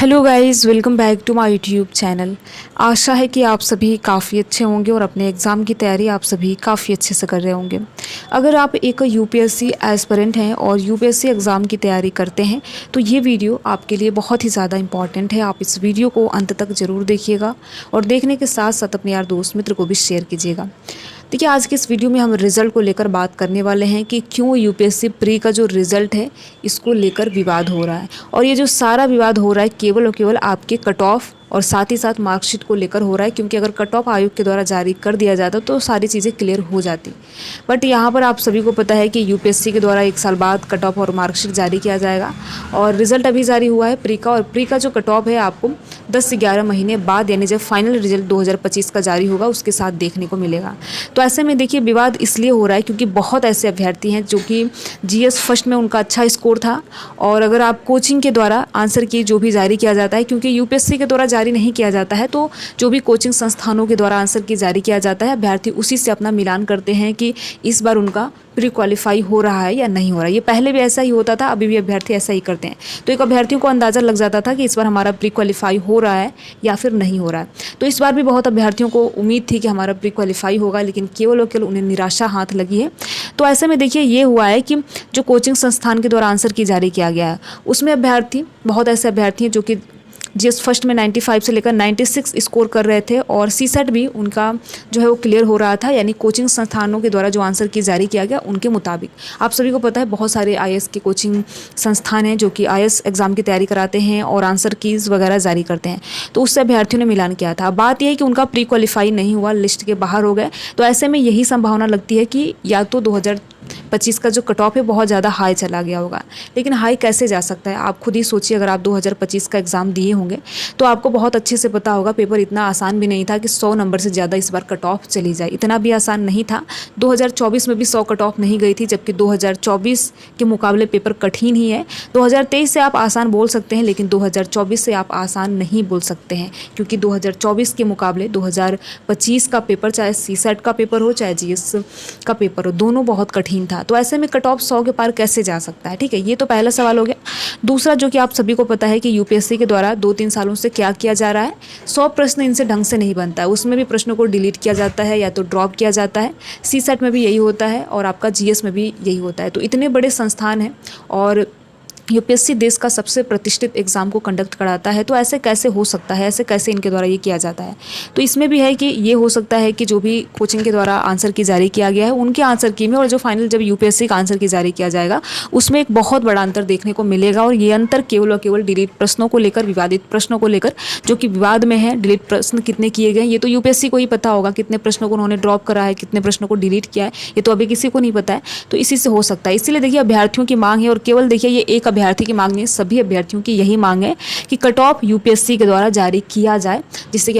Hello guys, welcome back to my YouTube channel. आशा है कि आप सभी काफ़ी अच्छे होंगे और अपने एग्ज़ाम की तैयारी आप सभी काफ़ी अच्छे से कर रहे होंगे। अगर आप एक यूपीएससी एस्पिरेंट हैं और यूपीएससी एग्ज़ाम की तैयारी करते हैं तो ये वीडियो आपके लिए बहुत ही ज़्यादा इंपॉर्टेंट है। आप इस वीडियो को अंत तक ज़रूर देखिएगा और देखने के साथ साथ अपने यार दोस्त मित्र को भी शेयर कीजिएगा। देखिए, आज के इस वीडियो में हम रिज़ल्ट को लेकर बात करने वाले हैं कि क्यों यूपीएससी प्री का जो रिज़ल्ट है इसको लेकर विवाद हो रहा है। और ये जो सारा विवाद हो रहा है केवल और केवल आपके कट ऑफ और साथ ही साथ मार्कशीट को लेकर हो रहा है, क्योंकि अगर कट ऑफ आयोग के द्वारा जारी कर दिया जाता तो सारी चीज़ें क्लियर हो जाती। बट यहाँ पर आप सभी को पता है कि यूपीएससी के द्वारा 1 साल बाद कट ऑफ और मार्कशीट जारी किया जाएगा और रिज़ल्ट अभी जारी हुआ है प्री का। और प्री का जो कट ऑफ है आपको 10 से 11 महीने बाद, यानी जब फाइनल रिजल्ट 2025 का जारी होगा उसके साथ देखने को मिलेगा। तो ऐसे में देखिए, विवाद इसलिए हो रहा है क्योंकि बहुत ऐसे अभ्यर्थी हैं जो कि जीएस फर्स्ट में उनका अच्छा स्कोर था, और अगर आप कोचिंग के द्वारा आंसर की जो भी जारी किया जाता है, क्योंकि यूपीएससी के द्वारा जारी नहीं किया जाता है तो जो भी कोचिंग संस्थानों के द्वारा आंसर की जारी किया जाता है, अभ्यर्थी उसी से अपना मिलान करते हैं कि इस बार उनका प्री क्वालिफाई हो रहा है या नहीं हो रहा है। ये पहले भी ऐसा ही होता था, अभी भी अभ्यर्थी ऐसा ही करते हैं। तो एक अभ्यर्थियों को अंदाज़ा लग जाता था कि इस बार हमारा प्री क्वालिफाई हो रहा है या फिर नहीं हो रहा है। तो इस बार भी बहुत अभ्यर्थियों को उम्मीद थी कि हमारा प्री क्वालिफाई होगा, लेकिन केवल और केवल उन्हें निराशा हाथ लगी है। तो ऐसे में देखिए, ये हुआ है कि जो कोचिंग संस्थान के द्वारा आंसर की जारी किया गया है उसमें अभ्यर्थी, बहुत ऐसे अभ्यर्थी हैं जो कि जीएस फर्स्ट में 95 से लेकर 96 स्कोर कर रहे थे और सीसेट भी उनका जो है वो क्लियर हो रहा था, यानी कोचिंग संस्थानों के द्वारा जो आंसर की जारी किया गया उनके मुताबिक। आप सभी को पता है बहुत सारे आईएएस के कोचिंग संस्थान हैं जो कि आईएएस एग्ज़ाम की तैयारी कराते हैं और आंसर कीज़ वगैरह जारी करते हैं। तो उससे अभ्यर्थियों ने मिलान किया था। बात यह है कि उनका प्री क्वालिफाई नहीं हुआ, लिस्ट के बाहर हो गए। तो ऐसे में यही संभावना लगती है कि या तो 2025 का जो कट ऑफ है बहुत ज़्यादा हाई चला गया होगा। लेकिन हाई कैसे जा सकता है, आप खुद ही सोचिए। अगर आप 2025 का एग्ज़ाम दिए होंगे तो आपको बहुत अच्छे से पता होगा पेपर इतना आसान भी नहीं था कि 100 नंबर से ज़्यादा इस बार कट ऑफ चली जाए। इतना भी आसान नहीं था। 2024 में भी 100 कट ऑफ नहीं गई थी, जबकि 2024 के मुकाबले पेपर कठिन ही है। 2023 से आप आसान बोल सकते हैं, लेकिन 2024 से आप आसान नहीं बोल सकते हैं, क्योंकि 2024 के मुकाबले 2025 का पेपर, चाहे सीसेट का पेपर हो चाहे जीएस का पेपर हो, दोनों बहुत कठिन था। तो ऐसे में कट ऑफ 100 के पार कैसे जा सकता है? ठीक है, ये तो पहला सवाल हो गया। दूसरा, जो कि आप सभी को पता है कि यूपीएससी के द्वारा 2-3 सालों से क्या किया जा रहा है, 100 प्रश्न इनसे ढंग से नहीं बनता है। उसमें भी प्रश्नों को डिलीट किया जाता है या तो ड्रॉप किया जाता है। सीसेट में भी यही होता है और आपका जीएस में भी यही होता है। तो इतने बड़े संस्थान हैं और यूपीएससी देश का सबसे प्रतिष्ठित एग्ज़ाम को कंडक्ट कराता है, तो ऐसे कैसे हो सकता है, ऐसे कैसे इनके द्वारा ये किया जाता है? तो इसमें भी है कि ये हो सकता है कि जो भी कोचिंग के द्वारा आंसर की जारी किया गया है उनके आंसर की में और जो फाइनल जब यूपीएससी का आंसर की जारी किया जाएगा उसमें एक बहुत बड़ा अंतर देखने को मिलेगा। और ये अंतर केवल और केवल डिलीट प्रश्नों को लेकर, विवादित प्रश्नों को लेकर जो कि विवाद में है। डिलीट प्रश्न कितने किए गए ये तो यूपीएससी को ही पता होगा, कितने प्रश्नों को उन्होंने ड्रॉप करा है, कितने प्रश्नों को डिलीट किया है, ये तो अभी किसी को नहीं पता है। तो इसी से हो सकता है। इसीलिए देखिए, अभ्यर्थियों की मांग है, और केवल देखिए ये एक अभ्यर्थी की मांग नहीं, सभी अभ्यर्थियों की यही मांग है कि कट ऑफ यूपीएससी के द्वारा जारी किया जाए, जिससे कि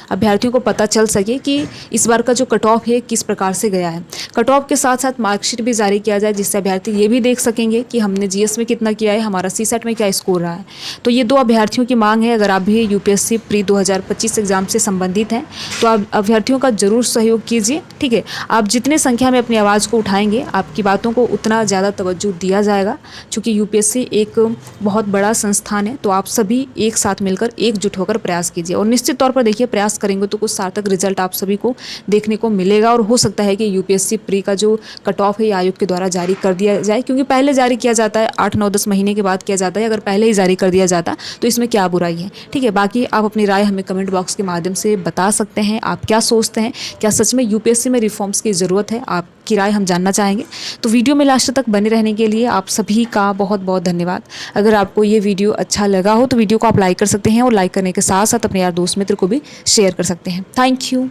अभ्यर्थियों को पता चल सके कि इस बार का जो कट ऑफ है किस प्रकार से गया है। कट ऑफ के साथ साथ मार्कशीट भी जारी किया जाए, जिससे अभ्यर्थी ये भी देख सकेंगे कि हमने जीएस में कितना किया है, हमारा सीसेट में क्या स्कोर रहा है। तो ये 2 अभ्यर्थियों की मांग है। अगर आप भी यूपीएससी प्री 2025 एग्जाम से संबंधित हैं तो आप अभ्यर्थियों का जरूर सहयोग कीजिए। ठीक है, आप जितने संख्या में अपनी आवाज़ को उठाएंगे आपकी बातों को उतना ज़्यादा तवज्जो दिया जाएगा। चूँकि यूपीएससी एक बहुत बड़ा संस्थान है, तो आप सभी एक साथ मिलकर एकजुट होकर प्रयास कीजिए और निश्चित तौर पर देखिए, प्रयास करेंगे तो कुछ सार्थक रिजल्ट आप सभी को देखने को मिलेगा। और हो सकता है कि यूपीएससी प्री का जो कट ऑफ है आयोग के द्वारा जारी कर दिया जाए, क्योंकि पहले जारी किया जाता है 8, 9, 10 महीने के बाद किया जाता है। अगर पहले ही जारी कर दिया जाता तो इसमें क्या बुराई है? ठीक है, बाकी आप अपनी राय हमें कमेंट बॉक्स के माध्यम से बता सकते हैं। आप क्या सोचते हैं, क्या सच में यूपीएससी में रिफॉर्म्स की ज़रूरत है? आपकी राय हम जानना चाहेंगे। तो वीडियो में लास्ट तक बने रहने के लिए आप सभी का बहुत बहुत धन्यवाद। अगर आपको ये वीडियो अच्छा लगा हो तो वीडियो को आप लाइक कर सकते हैं और लाइक करने के साथ साथ अपने यार दोस्त मित्र को भी शेयर कर सकते हैं। Thank you.